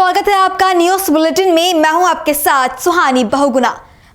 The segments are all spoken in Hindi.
स्वागत है आपका न्यूज बुलेटिन में। मैं हूं आपके साथ सुहानी बहुगुना।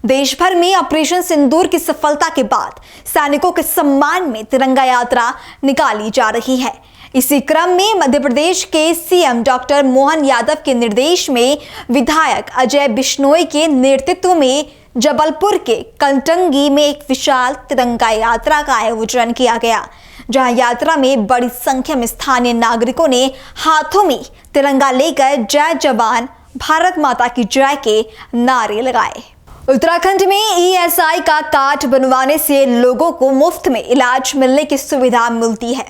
देश भर में ऑपरेशन सिंदूर की सफलता के बाद सैनिकों के सम्मान में तिरंगा यात्रा निकाली जा रही है। इसी क्रम में मध्य प्रदेश के सीएम डॉक्टर मोहन यादव के निर्देश में विधायक अजय बिश्नोई के नेतृत्व में जबलपुर के कंटंगी में एक विशाल तिरंगा यात्रा का आयोजन किया गया, जहां यात्रा में बड़ी संख्या में स्थानीय नागरिकों ने हाथों में तिरंगा लेकर जय जवान भारत माता की जय के नारे लगाए। उत्तराखंड में ईएसआई का कार्ड बनवाने से लोगों को मुफ्त में इलाज मिलने की सुविधा मिलती है,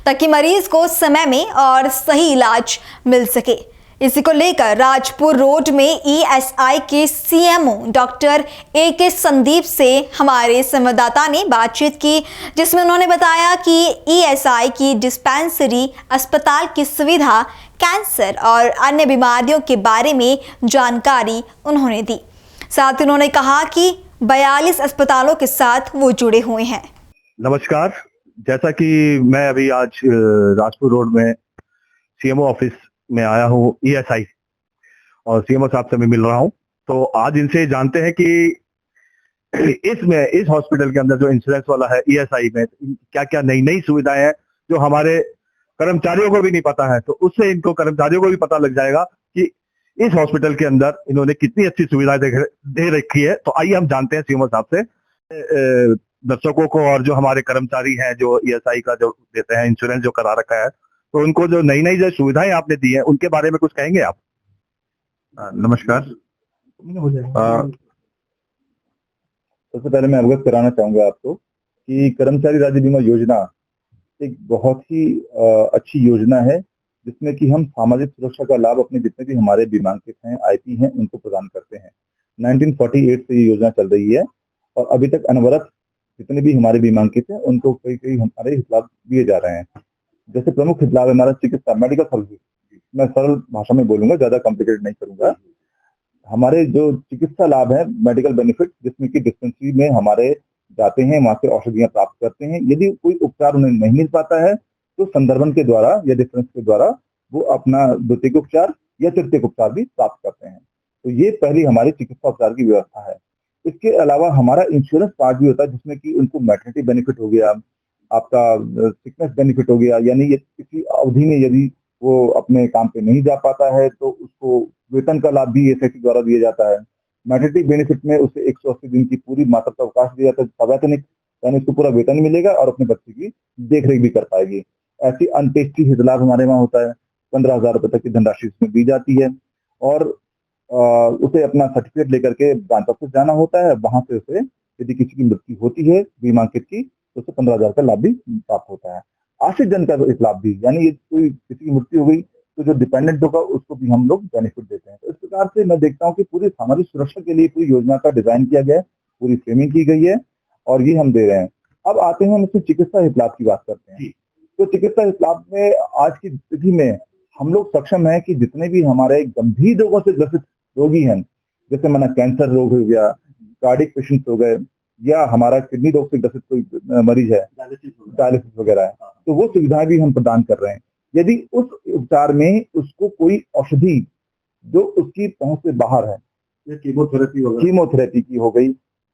ताकि मरीज को समय में और सही इलाज मिल सके। इसी को लेकर राजपुर रोड में ईएसआई के सीएमओ डॉक्टर AK संदीप से हमारे संवाददाता ने बातचीत की, जिसमें उन्होंने बताया कि ईएसआई की डिस्पेंसरी अस्पताल की सुविधा, कैंसर और अन्य बीमारियों के बारे में जानकारी उन्होंने दी। साथ ही उन्होंने कहा कि 42 अस्पतालों के साथ वो जुड़े हुए हैं। नमस्कार, जैसा कि मैं अभी आज राजपुर रोड में सीएमओ ऑफिस में आया हूँ ईएसआई, और सीएमओ साहब से मैं मिल रहा हूँ। तो आज इनसे जानते हैं कि इस हॉस्पिटल के अंदर जो इंश्योरेंस वाला है ईएसआई में क्या क्या नई नई सुविधाएं हैं जो हमारे कर्मचारियों को भी नहीं पता है, तो उससे इनको कर्मचारियों को भी पता लग जाएगा कि इस हॉस्पिटल के अंदर इन्होंने कितनी अच्छी सुविधाएं दे रखी है। तो आइए हम जानते हैं सीएमओ साहब से, दर्शकों को और जो हमारे कर्मचारी हैं जो ईएसआई का जो देते हैं इंश्योरेंस जो करा रखा है, तो उनको जो नई नई जो सुविधाएं आपने दी हैं उनके बारे में कुछ कहेंगे आप? नमस्कार। सबसे पहले मैं अवगत कराना चाहूंगा आपको कि कर्मचारी राज्य बीमा योजना एक बहुत ही अच्छी योजना है, जिसमें कि हम सामाजिक सुरक्षा का लाभ अपने जितने भी हमारे बीमांकित हैं, आईपी हैं, उनको प्रदान करते हैं। 1948 से ये योजना चल रही है और अभी तक अनवरत जितने भी हमारे बीमांकित हैं उनको कई हमारे लाभ दिए जा रहे हैं। जैसे प्रमुख लाभ हमारा चिकित्सा मेडिकल सर्विस, मैं सरल भाषा में बोलूंगा, ज्यादा कॉम्प्लिकेटेड नहीं करूंगा। हमारे जो चिकित्सा लाभ है मेडिकल बेनिफिट, जिसमें कि डिस्पेंसरी में हमारे जाते हैं, वहां से औषधियां प्राप्त करते हैं। यदि कोई उपचार उन्हें नहीं मिल पाता है तो संदर्भन के द्वारा या डिफरेंस के द्वारा वो अपना द्वितीयक उपचार या तृतीयक उपचार भी प्राप्त करते हैं। तो ये पहली हमारी चिकित्सा उपचार की व्यवस्था है। इसके अलावा हमारा इंश्योरेंस पार्ट भी होता है, जिसमें कि उनको मैटरनिटी बेनिफिट हो गया, आपका सिकनेस बेनिफिट हो गया, यानी किसी अवधि में यदि वो अपने काम पे नहीं जा पाता है तो उसको वेतन का लाभ भी एसआईसी द्वारा दिया जाता है। मैटरनिटी बेनिफिट में उसे 180 दिन की पूरी मातृत्व अवकाश दिया जाता है, सवैतनिक, यानी उसको पूरा वेतन मिलेगा और अपने बच्चे की देखरेख भी कर पाएगी। ऐसी अंत्येष्टि हित लाभ हमारे वहाँ होता है, 15,000 रुपए तक की धनराशि उसमें दी जाती है और उसे अपना सर्टिफिकेट लेकर के ब्रांच ऑफिस जाना होता है। वहां से उसे यदि किसी की मृत्यु होती है बीमांकित की तो उसे 15,000 का लाभ भी प्राप्त होता है। आश्रित जन का एक लाभ भी, यानी कोई किसी की मृत्यु हो गई तो जो डिपेंडेंट होगा उसको भी हम लोग बेनिफिट देते हैं। तो इस प्रकार से मैं देखता हूँ कि पूरी सामाजिक सुरक्षा के लिए पूरी योजना का डिजाइन किया गया है, पूरी फ्रेमिंग की गई है और ये हम दे रहे हैं। अब आते हैं हम इसमें चिकित्सा हित लाभ की बात करते हैं। तो चिकित्सा हित लाभ में आज की स्थिति में हम लोग सक्षम है कि जितने भी हमारे गंभीर रोगों से ग्रसित रोगी हैं, जैसे माना कैंसर रोग हो गया, कार्डिक पेशेंट्स हो गए, या हमारा किडनी रोग से ग्रसित कोई मरीज है, डायलिसिस वगैरह है, तो वो सुविधाएं भी हम प्रदान कर रहे हैं। यदि उस उपचार में उसको कोई औषधि जो उसकी पहुंच से बाहर है, कीमोथेरेपी की हो गई,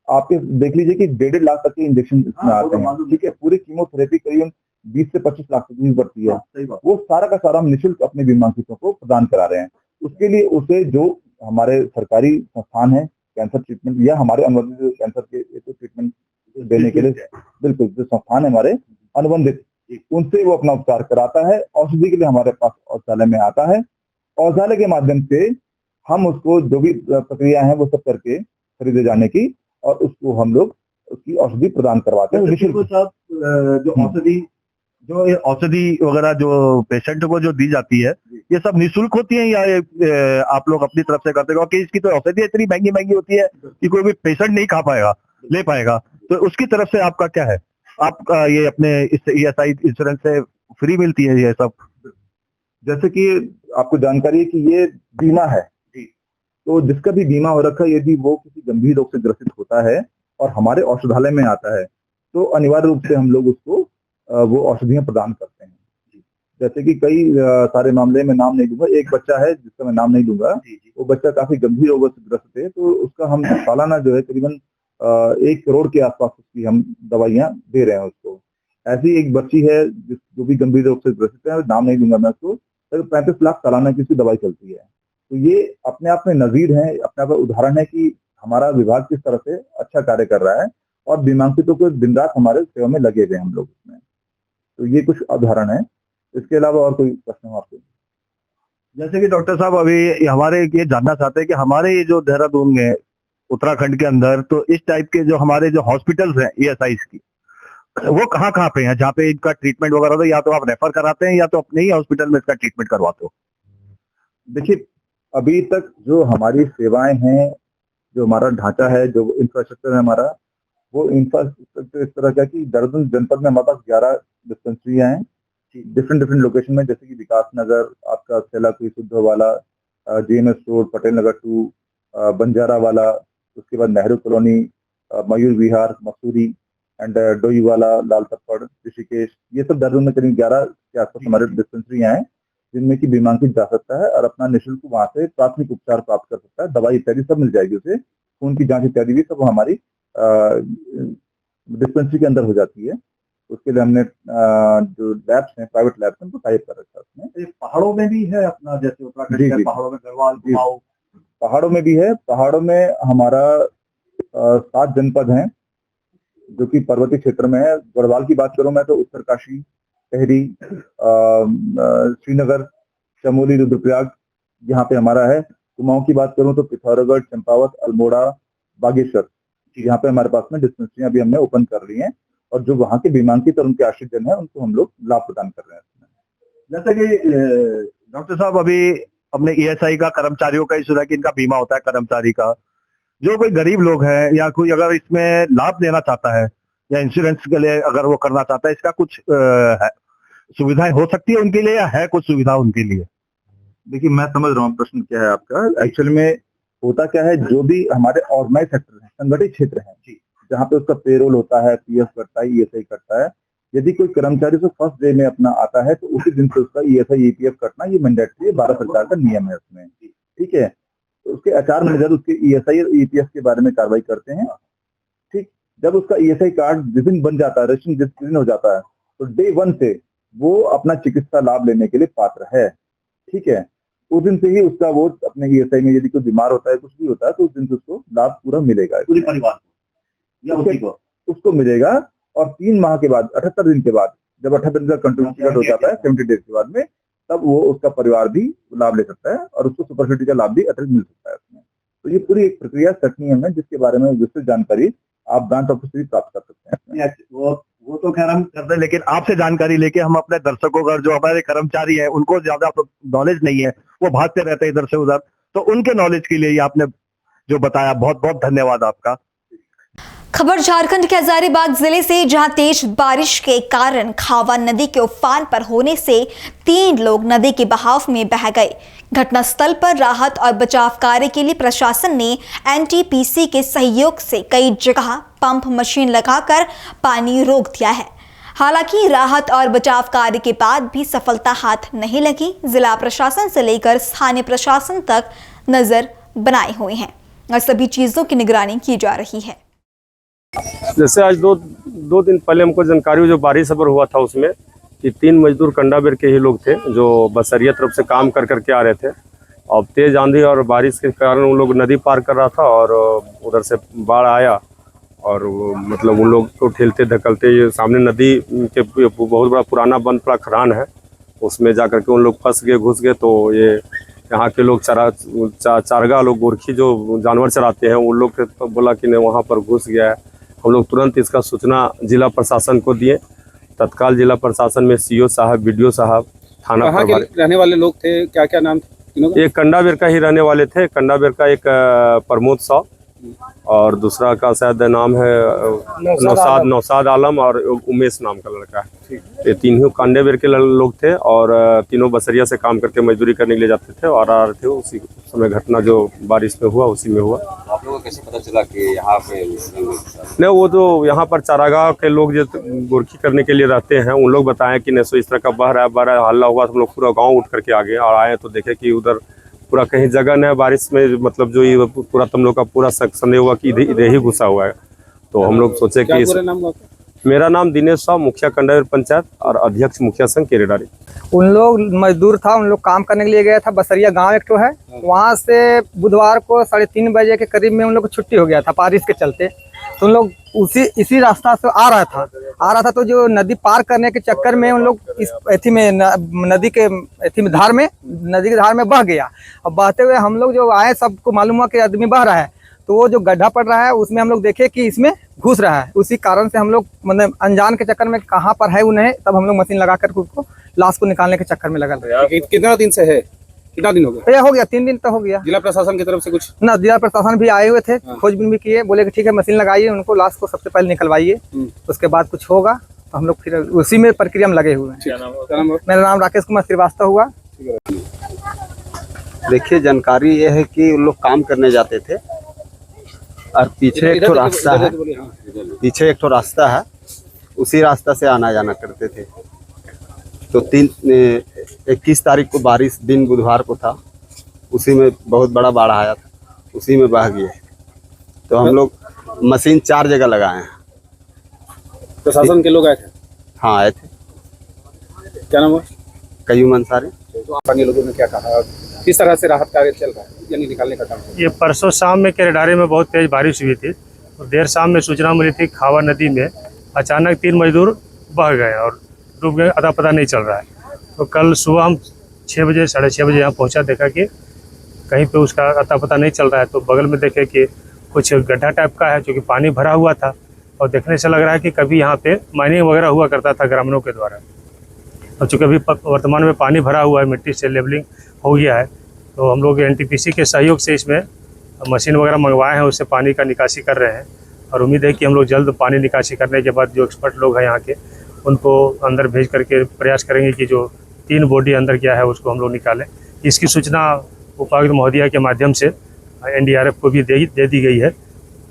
आप देख लीजिए कि 1.5 लाख तक के इंजेक्शन इसमें आते हैं, ठीक है। पूरी कीमोथेरेपी करीब 20 से 25 लाख तक की पड़ती है। वो सारा का सारा हम निःशुल्क अपने बीमांकितों को प्रदान करा रहे हैं। उसके लिए उसे जो हमारे सरकारी संस्थान है कैंसर ट्रीटमेंट या हमारे अनुबंधित कैंसर के ट्रीटमेंट देने के लिए, बिल्कुल जो संस्थान है हमारे अनुबंधित, उनसे वो अपना उपचार कराता है। औषधि के लिए हमारे पास औषधालय में आता है, औषधालय के माध्यम से हम उसको जो भी प्रक्रिया है वो सब करके खरीदे जाने की, और उसको हम लोग उसकी औषधि प्रदान करवाते हैं। जो औषधि वगैरह जो पेशेंट को जो दी जाती है, ये सब निःशुल्क होती है या आप लोग अपनी तरफ से करते हो? कि इसकी तो औषधि इतनी महंगी महंगी होती है कि कोई भी पेशेंट नहीं खा पाएगा, ले पाएगा, तो उसकी तरफ से आपका क्या है? आपका ये अपने इस ईएसआई इंश्योरेंस से फ्री मिलती है ये सब? जैसे कि आपको जानकारी है कि ये बीमा है, तो जिसका भी बीमा हो रखा है, यदि वो किसी गंभीर रोग से ग्रसित होता है और हमारे औषधालय में आता है, तो अनिवार्य रूप से हम लोग उसको वो औषधियां प्रदान करते हैं। जैसे कि कई सारे मामले में नाम नहीं दूंगा, एक बच्चा है जिसका मैं नाम नहीं दूंगा, वो बच्चा काफी गंभीर रोगों से ग्रस्त है, तो उसका हम सालाना जो है करीबन 1 करोड़ के आसपास उसकी हम दवाइयां दे रहे हैं उसको। ऐसी एक बच्ची है जो भी गंभीर रोग से ग्रसित है, नाम नहीं दूंगा मैं उसको, तो 35 लाख सालाना की उसकी दवाई चलती है। तो ये अपने आप में नजीर है, अपने आप में उदाहरण है कि हमारा विभाग किस तरह से अच्छा कार्य कर रहा है और बीमांकितों को दिन रात हमारे सेवा में लगे हुए हम लोग इसमें। तो ये कुछ उदाहरण है। इसके अलावा और कोई प्रश्न हो आपके? जैसे कि डॉक्टर साहब अभी हमारे ये जानना चाहते हैं कि हमारे ये जो देहरादून में उत्तराखंड के अंदर तो इस टाइप के जो हमारे जो हॉस्पिटल्स हैं ESI की, वो कहाँ कहाँ पे हैं जहाँ पे इनका ट्रीटमेंट वगैरह होता है? या तो आप रेफर कराते हैं या तो अपने ही हॉस्पिटल में इसका ट्रीटमेंट करवाते हो? देखिए, अभी तक जो हमारी सेवाएं हैं, जो हमारा ढांचा है, जो इंफ्रास्ट्रक्चर है हमारा, वो इंफ्रास्ट्रक्चर इस तरह का कि देहरादून जनपद में हमारे पास 11 डिस्पेंसरियां हैं डिफरेंट लोकेशन में, जैसे कि विकास नगर, आपका सेलाकुई सुद्धवाला, GMS रोड, पटेल नगर 2, बंजारा वाला, उसके बाद नेहरू कॉलोनी, मयूर विहार, मसूरी एंड डोईवाला, लाल तप्पड़, ऋषिकेश, ये सब देहरादून में करीब 11 के आसपास हमारे डिस्पेंसरियां हैं जिनमें कि बीमांकित जा सकता है और अपना निःशुल्क वहां से प्राथमिक उपचार प्राप्त कर सकता है। दवाई इत्यादि सब मिल जाएगी उसे, खून की जांच इत्यादि भी सब हमारी डिस्पेंसरी के अंदर हो जाती है। उसके लिए हमने जो लैब्स हैं, प्राइवेट लैब्स हैं, उनको टाइप कर रखा है उसमें। पहाड़ों में भी है अपना, जैसे उत्तराखंड के पहाड़ों में गढ़वाल, कुमाऊं? पहाड़ों में भी है। पहाड़ों में हमारा 7 जनपद हैं जो कि पर्वतीय क्षेत्र में है। गढ़वाल की बात करूं मैं तो उत्तरकाशी, टिहरी, श्रीनगर, चमोली, रुद्रप्रयाग यहाँ पे हमारा है। कुमाऊं की बात करूं तो पिथौरागढ़, चंपावत, अल्मोड़ा, बागेश्वर, यहाँ पे हमारे पास में डिस्पेंसरियां अभी हमने ओपन कर ली हैं और जो वहाँ के बीमांकित और उनके आश्रित जन है उनको हम लोग लाभ प्रदान कर रहे हैं। जैसे कि डॉक्टर साहब अभी अपने ESI का कर्मचारियों का ही सुना कि इनका बीमा होता है कर्मचारी का, जो कोई गरीब लोग हैं या कोई अगर इसमें लाभ लेना चाहता है या इंश्योरेंस के लिए अगर वो करना चाहता है, इसका कुछ सुविधाएं हो सकती है उनके लिए या है कुछ सुविधा उनके लिए? देखिए, मैं समझ रहा हूँ प्रश्न क्या है आपका। एक्चुअल में होता क्या है, जो भी हमारे ऑर्गेनाइज सेक्टर है, संगठित क्षेत्र है, जहाँ पे उसका पेरोल होता है, PF करता है, ESI करता है, यदि कोई कर्मचारी से फर्स्ट डे में अपना आता है तो उसी दिन से उसका ESI EPF कटना ये मैंडेटरी है, भारत सरकार का नियम है उसमें। ठीक है, तो उसके HR मैनेजर उसके ESI और EPF के बारे में कार्रवाई करते हैं। ठीक, जब उसका ESI कार्ड जिस दिन बन जाता है, रजिस्ट्रेशन जिस दिन हो जाता है, तो डे 1 से वो अपना चिकित्सा लाभ लेने के लिए पात्र है। ठीक है, उस दिन से ही उसका वो अपने ESI में यदि कोई बीमार होता है, कुछ भी होता है, तो उस दिन से उसको लाभ पूरा मिलेगा, पूरे परिवार या उसी को उसको मिलेगा। और 3 माह के बाद, 78 दिन के बाद, जब 78 दिन का कंट्रीब्यूशन पीरियड हो जाता है 70 डेज के बाद में, तब वो उसका परिवार भी लाभ ले सकता है और उसको सुपरसिडी का लाभ भी अतिरिक्त मिल सकता है उसमें। तो ये पूरी एक प्रक्रिया सेट नियम है जिसके बारे में विस्तृत जानकारी आप ब्रांच ऑफिस से भी प्राप्त कर सकते हैं। वो तो खैर हम करते हैं, लेकिन आपसे जानकारी लेके हम अपने दर्शकों का, जो हमारे कर्मचारी हैं उनको ज्यादा नॉलेज नहीं है, वो भागते रहते हैं इधर से उधर, तो उनके नॉलेज के लिए आपने जो बताया, बहुत बहुत धन्यवाद आपका। खबर झारखंड के हजारीबाग जिले से, जहां तेज बारिश के कारण खावा नदी के उफान पर होने से 3 लोग नदी के बहाव में बह गए। घटनास्थल पर राहत और बचाव कार्य के लिए प्रशासन ने NTPC के सहयोग से कई जगह पंप मशीन लगाकर पानी रोक दिया है। हालांकि राहत और बचाव कार्य के बाद भी सफलता हाथ नहीं लगी। जिला प्रशासन से लेकर स्थानीय प्रशासन तक नजर बनाए हुए हैं और सभी चीजों की निगरानी की जा रही है। जैसे आज दो दिन पहले हमको जानकारी हुई, जो बारिश खबर हुआ था उसमें कि 3 मजदूर कंडाबेर के ही लोग थे जो बसरिया तरफ से काम कर करके आ रहे थे। और तेज आंधी और बारिश के कारण उन लोग नदी पार कर रहा था और उधर से बाढ़ आया और मतलब उन लोग को ठेलते धकलते ये सामने नदी के बहुत बड़ा पुराना बंद पड़ा खदान है, उसमें जा करके उन लोग फंस गए, घुस गए। तो ये यहाँ के लोग चारगा लोग, गोरखी जो जानवर चराते हैं, उन लोग तो बोला कि नहीं वहाँ पर घुस गया है। हम लोग तुरंत इसका सूचना जिला प्रशासन को दिए। तत्काल जिला प्रशासन में CO साहब, BDO साहब, थाना प्रभारी, रहने वाले लोग थे, क्या क्या नाम थे? एक कंडाबेर का ही रहने वाले थे। कंडाबेर का एक प्रमोद साव, और दूसरा का शायद नाम है नौसाद आलम और उमेश नाम का लड़का है। ये तीनों कांडेबेर के लोग थे और तीनों बसरिया से काम करके मजदूरी करने के लिए जाते थे और आ रहे थे। उसी समय घटना जो बारिश में हुआ उसी में हुआ। आप लोगों को कैसे पता चला कि यहाँ पे नहीं, वो जो यहाँ पर चारागाह के लोग जो गोरखी करने के लिए रहते हैं उन लोग बताएं कि नहीं सो इस तरह का बह रहा है हल्ला हुआ तो हम लोग पूरा गाँव उठ करके आ गए और आए तो देखे कि उधर पूरा कहीं जगह नहीं है बारिश में, मतलब जो ये पूरा तुम लोग का पूरा संदेह हुआ कि इधर ही घुसा हुआ है। तो हम लोग सोचे कि मेरा नाम दिनेश साहब, मुखिया कंडावेर पंचायत और अध्यक्ष मुखिया संघ केरेडारी। उन लोग मजदूर था, उन लोग काम करने के लिए गया था। बसरिया गांव एक तो है, वहां से बुधवार को 3:30 बजे के करीब में उन लोग को छुट्टी हो गया था बारिश के चलते। तो उन लोग इसी रास्ता से आ रहा था तो जो नदी पार करने के चक्कर में उन लोग इस नदी के धार में बह गया। अब बहते हुए हम लोग जो आए सबको मालूम हुआ कि आदमी बह रहा है, तो वो जो गड्ढा पड़ रहा है उसमें हम लोग देखे कि इसमें घुस रहा है। उसी कारण से हम लोग मतलब अनजान के चक्कर में कहाँ पर है उन्हें, तब हम लोग मशीन लगा कर उसको लाश को निकालने के चक्कर में लगा। कितना दिन से है, कितना दिन हो गया? ये हो गया 3 दिन तो हो गया। जिला प्रशासन की तरफ से कुछ ना, जिला प्रशासन भी आए हुए थे, खोजबीन भी किए, बोले कि ठीक है मशीन लगाइए, उनको लाश को सबसे पहले निकलवाइए, उसके बाद कुछ होगा। तो हम लोग फिर उसी में प्रक्रिया में लगे हुए हैं। मेरा नाम राकेश कुमार श्रीवास्तव हुआ। देखिए, जानकारी ये है कि उन लोग काम करने जाते थे और पीछे एक तो रास्ता है, उसी रास्ता से आना जाना करते थे। तो 21 तारीख को बारिश दिन बुधवार को था, उसी में बहुत बड़ा बाढ़ आया था, उसी में बह गए। तो हम लोग मशीन 4 जगह लगाए हैं। प्रशासन के लोग आए थे? हाँ, आए थे। क्या नाम है? कयूम अंसारी। तो स्थानीय लोगों ने क्या कहा, किस तरह से राहत कार्य चल रहा है यानी निकालने का काम? ये परसों शाम में केरेडारी में बहुत तेज बारिश हुई थी और देर शाम में सूचना मिली थी खावा नदी में अचानक 3 मजदूर बह गए और डूब गए, अता पता नहीं चल रहा है। तो कल सुबह हम 6 बजे 6:30 बजे यहाँ पहुँचा, देखा कि कहीं पे उसका अता पता नहीं चल रहा है। तो बगल में देखे कि कुछ गड्ढा टाइप का है जो कि पानी भरा हुआ था और देखने से लग रहा है कि कभी यहाँ पे माइनिंग वगैरह हुआ करता था ग्रामीणों के द्वारा। और चूँकि अभी वर्तमान में पानी भरा हुआ है, मिट्टी से लेवलिंग हो गया है, तो हम लोग एनटीपीसी के सहयोग से इसमें मशीन वगैरह मंगवाए हैं, उससे पानी का निकासी कर रहे हैं। और उम्मीद है कि हम लोग जल्द पानी निकासी करने के बाद जो एक्सपर्ट लोग हैं यहाँ के उनको अंदर भेज करके प्रयास करेंगे कि जो 3 बॉडी अंदर गया है उसको हम लोग निकालें। इसकी सूचना उपायुक्त महोदया के माध्यम से एनडीआरएफ को भी दे दी गई है।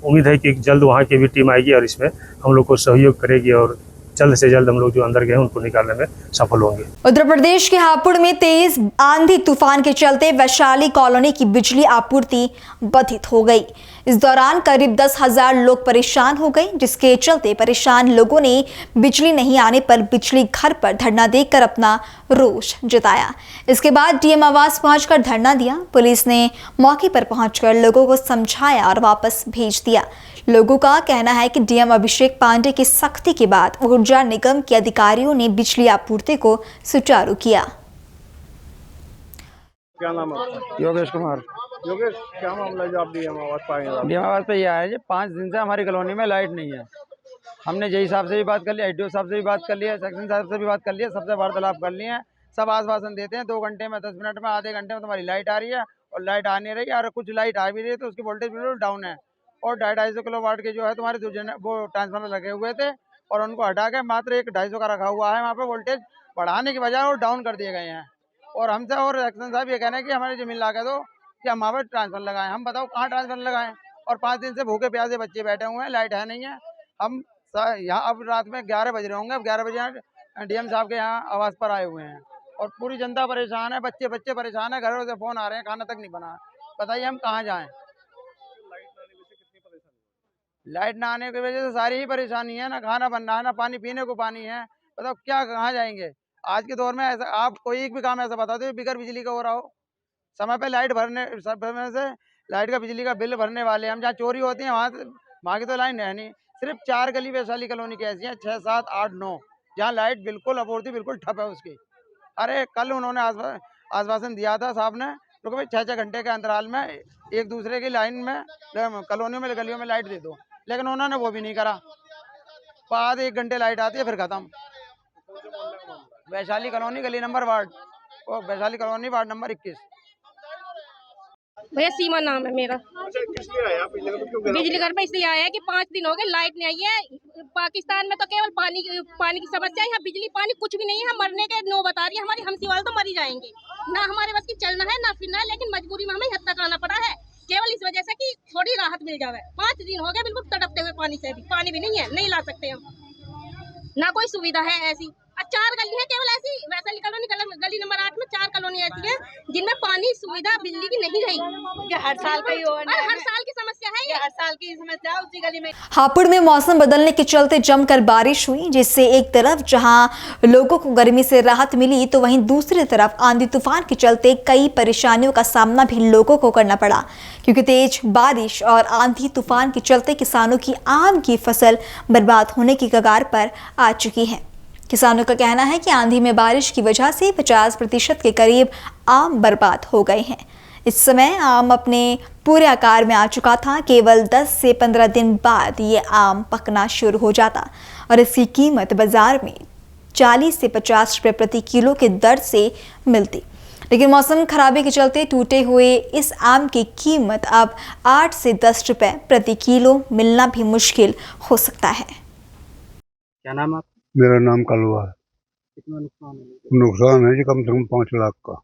उम्मीद है कि जल्द वहाँ की भी टीम आएगी और इसमें हम लोग को सहयोग करेगी और जल्द से जल्द हम लोग जो अंदर गए उनको निकालने में सफल होंगे। उत्तर प्रदेश के हापुड़ में तेज आंधी तूफान के चलते वैशाली कॉलोनी की बिजली आपूर्ति बाधित हो गई। इस दौरान करीब 10,000 लोग परेशान हो गए, जिसके चलते परेशान लोगों ने बिजली नहीं आने पर बिजली घर पर धरना देकर अपना रोष जताया। इसके बाद डीएम आवास पहुंचकर धरना दिया। पुलिस ने मौके पर पहुंचकर लोगों को समझाया और वापस भेज दिया। लोगों का कहना है कि डीएम अभिषेक पांडे की सख्ती के बाद ऊर्जा निगम के अधिकारियों ने बिजली आपूर्ति को सुचारू किया। क्या नाम है? योगेश कुमार। योगेश, क्या मामला है जो आप डीएम आवास पाएंगे? डीएम आवास पे यह है जी, 5 दिन से हमारी कॉलोनी में लाइट नहीं है। हमने जेई साहब से भी बात कर ली, एसडीओ साहब से भी बात कर लिया, सेक्शन साहब से भी बात कर लिया, सबसे वार्तालाप कर लिए हैं। सब आश्वासन देते हैं 2 घंटे में, 10 मिनट में, आधे घंटे में तुम्हारी लाइट आ रही है, और लाइट आ नहीं रही है। और कुछ लाइट आ भी रही है तो उसकी वोल्टेज बिल्कुल डाउन है। और 250 किलोवाट के जो है तुम्हारे वो ट्रांसफार्मर लगे हुए थे और उनको हटा के मात्र एक 250 का रखा हुआ है। वहाँ पे वोल्टेज बढ़ाने की बजाय और डाउन कर दिए गए हैं। और हमसे और एक्शन साहब ये कहना है कि हमारी जमीन ला के दो कि हम वहाँ पर ट्रांसफर लगाएं। हम बताओ कहाँ ट्रांसफर लगाएं? और 5 दिन से भूखे प्यासे बच्चे बैठे हुए हैं, लाइट है नहीं है। हम यहाँ अब रात में 11 बज रहे होंगे, अब 11 बजे डीएम साहब के यहाँ आवास पर आए हुए हैं और पूरी जनता परेशान है, बच्चे परेशान है, घरों से फोन आ रहे हैं, खाना तक नहीं बना। बताइए हम कहाँ जाएं? लाइट ना आने की वजह से सारी ही परेशानी है, ना खाना बन रहा है, ना पानी पीने को पानी है। बताओ क्या कहाँ जाएंगे? आज के दौर में ऐसा आप कोई एक भी काम ऐसा बता दो बिगर बिजली का हो रहा हो। समय पे लाइट भरने से लाइट का बिजली का बिल भरने वाले हम, जहाँ चोरी होती है वहाँ की तो लाइन है नहीं। सिर्फ 4 गली वैशाली कॉलोनी की ऐसी हैं, 6, 7, 8, 9, जहाँ लाइट बिल्कुल आपूर्ति बिल्कुल ठप है उसकी। अरे कल उन्होंने आश्वासन दिया था साहब ने, तो भाई 6-6 घंटे के अंतराल में एक दूसरे की लाइन में कॉलोनियों में गलियों में लाइट दे दो, लेकिन उन्होंने वो भी नहीं करा। बाद 1 घंटे लाइट आती है फिर खत्म। वैशाली कॉलोनी गली number Vaishali colony ward number 21। भैया सीमा नाम है मेरा। बिजली घर में इसलिए आया है कि 5 दिन हो गए लाइट नहीं आई है। पाकिस्तान में तो केवल पानी की समस्या है, यहाँ बिजली पानी कुछ भी नहीं है। हम मरने के नौबत आ रही है हमारी, हमसी वाले तो मर ही जाएंगे। ना हमारे बस की चलना है ना फिरना है, लेकिन मजबूरी में हमें हद तक आना पड़ा है केवल इस वजह से कि थोड़ी राहत मिल जाए। 5 दिन हो गए बिल्कुल तड़पते हुए पानी से, भी पानी भी नहीं है, नहीं ला सकते हम, ना कोई सुविधा है ऐसी। 4 गली है केवल ऐसी, वैशाली कॉलोनी गली नंबर 8 में 4 कॉलोनी ऐसी है जिनमें पानी सुविधा बिजली की नहीं रही। हर साल का हर साल की समस्या है, ये हर साल की समस्या है उसी गली में। हापुड़ में मौसम बदलने के चलते जमकर बारिश हुई, जिससे एक तरफ जहां लोगों को गर्मी से राहत मिली तो वहीं दूसरी तरफ आंधी तूफान के चलते कई परेशानियों का सामना भी लोगों को करना पड़ा, क्योंकि तेज बारिश और आंधी तूफान के चलते किसानों की आम की फसल बर्बाद होने की कगार पर आ चुकी है। किसानों का कहना है कि आंधी में बारिश की वजह से 50% के करीब आम बर्बाद हो गए हैं। इस समय आम अपने पूरे आकार में आ चुका था, केवल 10 से 15 दिन बाद ये आम पकना शुरू हो जाता और इसकी कीमत बाजार में 40 से 50 रुपये प्रति किलो के दर से मिलती। लेकिन मौसम खराबी के चलते टूटे हुए इस आम की कीमत अब 8 से 10 रुपये प्रति किलो मिलना भी मुश्किल हो सकता है। क्या नाम आप? मेरा नाम कलवा है। कितना नुकसान है? नुकसान है जी कम से कम 5 लाख का।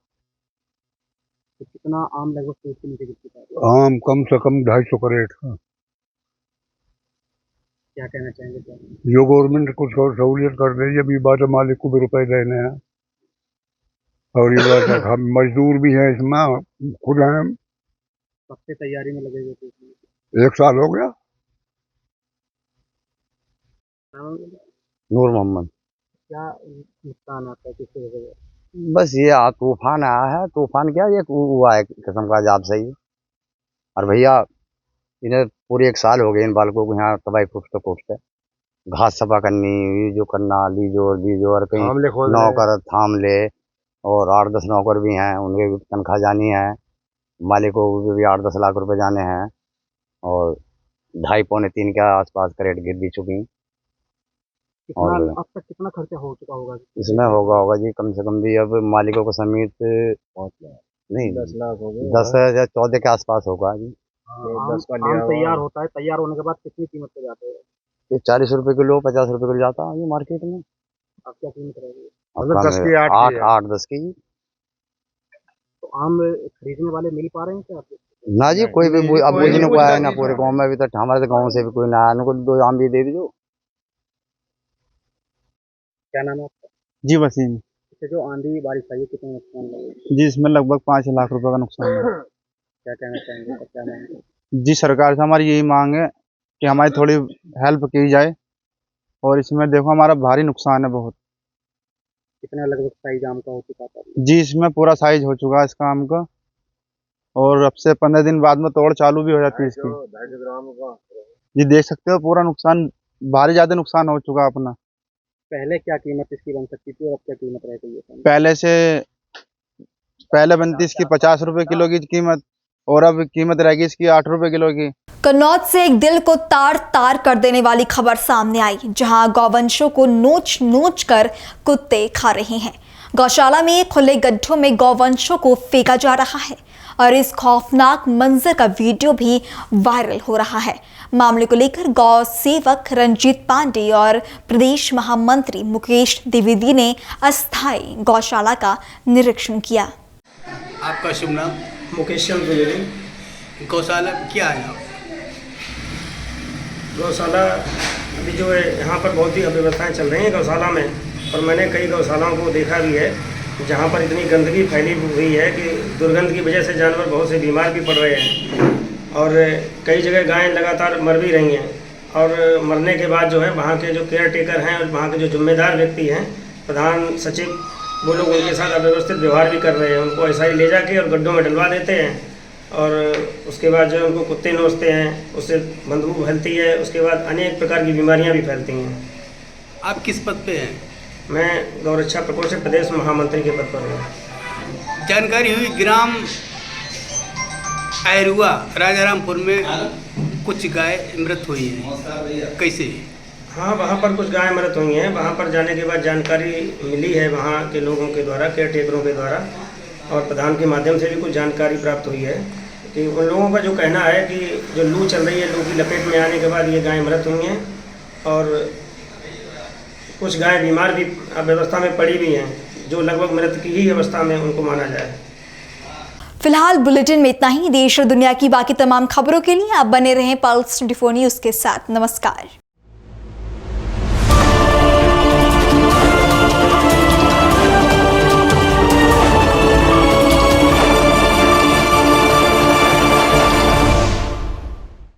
तो कितना आम लगभग पेड़ के नीचे गिर चुका है? आम कम से कम 250 का रेट है। क्या कहना चाहेंगे? क्या जो गवर्नमेंट कुछ और सहूलियत कर रही है, अभी बात है मालिक को भी रुपए देने हैं और ये बात है हम मजदूर भी हैं इसमें, खुद हैं। कब से तैयारी में लगे हुए थे? 1 साल हो गया। नूर मोहम्मद। क्या नुकसान आता है, किसकी वजह से? बस ये तूफान आया है, तूफान क्या ये हुआ है किस्म का अजाब सही। और भैया इन्हें पूरे 1 साल हो गए इन बालकों को यहाँ तबाही फूटते घास सफा करनी, ये जो करना, लीजो और कहीं नौकर थाम ले, और 8-10 नौकर भी हैं, उनके भी तनख्वाह जानी है, मालिकों को भी 8-10 लाख रुपए जाने हैं और 2.5-3 के आसपास का रेट गिर भी चुकी। और अब तक कितना खर्चा हो चुका होगा इसमें? होगा जी कम से कम भी अब मालिकों को समेत नहीं 10 लाख हो गए, 10 या 14 के आसपास होगा जी। आम तैयार होता है, तैयार होने के बाद कितनी कीमत पे जाते हैं? ये 40 रुपए किलो 50 रुपए किलो जाता है ये मार्केट में। अब क्या कीमत रहेगी? 8-10 की। तो आम खरीदने वाले मिल पा रहे हैं क्या आपको? ना जी कोई भी अब बुझने को आया ना पूरे गांव में, अभी तक हमारे गांव से भी कोई ना आया, उनको 2 आम भी दे दीजिए। क्या नाम है आपका? जी वसीम जो आंधी बारिश आई है कितना नुकसान लगा? जी, इसमें लगभग 5 लाख रुपए का नुकसान है। क्या कहना चाहेंगे? क्या मांग? जी सरकार से हमारी यही मांग है कि हमारी थोड़ी हेल्प की जाए, और इसमें देखो हमारा भारी नुकसान है बहुत। कितना लगभग साइज आम का हो चुका था? जी इसमें पूरा साइज हो चुका है इसका आम का, और अब से 15 दिन बाद में तोड़ चालू भी हो जाती है इसकी। 250 ग्राम का जी देख सकते हो पूरा नुकसान, भारी ज्यादा नुकसान हो चुका अपना। पहले क्या कीमत इसकी बन सकती थी और अब क्या कीमत रह गई है? पहले बनती इसकी 50 रुपए किलो की कीमत, और अब कीमत रहेगी इसकी 8 रुपए किलो की। कन्नौज से एक दिल को तार तार कर देने वाली खबर सामने आई, जहां गौवंशों को नोच नोच कर कुत्ते खा रहे हैं। गौशाला में खुले गड्ढों में गौवंशों को फेंका जा रहा है और इस खौफनाक मंजर का वीडियो भी वायरल हो रहा है। मामले को लेकर गौ सेवक रंजीत पांडे और प्रदेश महामंत्री मुकेश द्विवेदी ने अस्थायी गौशाला का निरीक्षण किया। आपका शुभ नाम? मुकेश द्विवेदी। गौशाला क्या है? गौशाला अभी जो है यहाँ पर बहुत ही अव्यवस्थाएं चल रही हैं गौशाला में, और मैंने कई गौशालाओं को देखा भी है जहाँ पर इतनी गंदगी फैली हुई है कि दुर्गंध की वजह से जानवर बहुत से बीमार भी पड़ रहे हैं, और कई जगह गायें लगातार मर भी रही हैं। और मरने के बाद जो है वहाँ के जो केयर टेकर हैं और वहाँ के जो जिम्मेदार व्यक्ति हैं, प्रधान सचिव, वो लोग उनके साथ अव्यवस्थित व्यवहार भी कर रहे हैं। उनको ऐसा ही ले जाके और गड्ढों में डलवा देते हैं, और उसके बाद जो है उनको कुत्ते नोचते हैं, उससे बदबू फैलती है, उसके बाद अनेक प्रकार की बीमारियाँ भी फैलती हैं। आप किस पद पे हैं? मैं गौरक्षा प्रकोष्ठ से प्रदेश महामंत्री के पद पर हूँ। जानकारी हुई ग्राम ऐरुआ राजारामपुर में कुछ गाय मृत हुई है, कैसे? हाँ, वहाँ पर कुछ गायें मृत हुई हैं। वहाँ पर जाने के बाद जानकारी मिली है वहाँ के लोगों के द्वारा, केयर टेकरों के द्वारा, और प्रधान के माध्यम से भी कुछ जानकारी प्राप्त हुई है कि उन लोगों का जो कहना है कि जो लू चल रही है, लू की लपेट में आने के बाद ये गायें मृत हुई हैं और कुछ गायें बीमार भी अवस्था में पड़ी भी हैं, जो लगभग मृत की ही अवस्था में उनको माना जाए। फिलहाल बुलेटिन में इतना ही। देश और दुनिया की बाकी तमाम खबरों के लिए आप बने रहें पल्स 24 न्यूज़ के साथ। नमस्कार।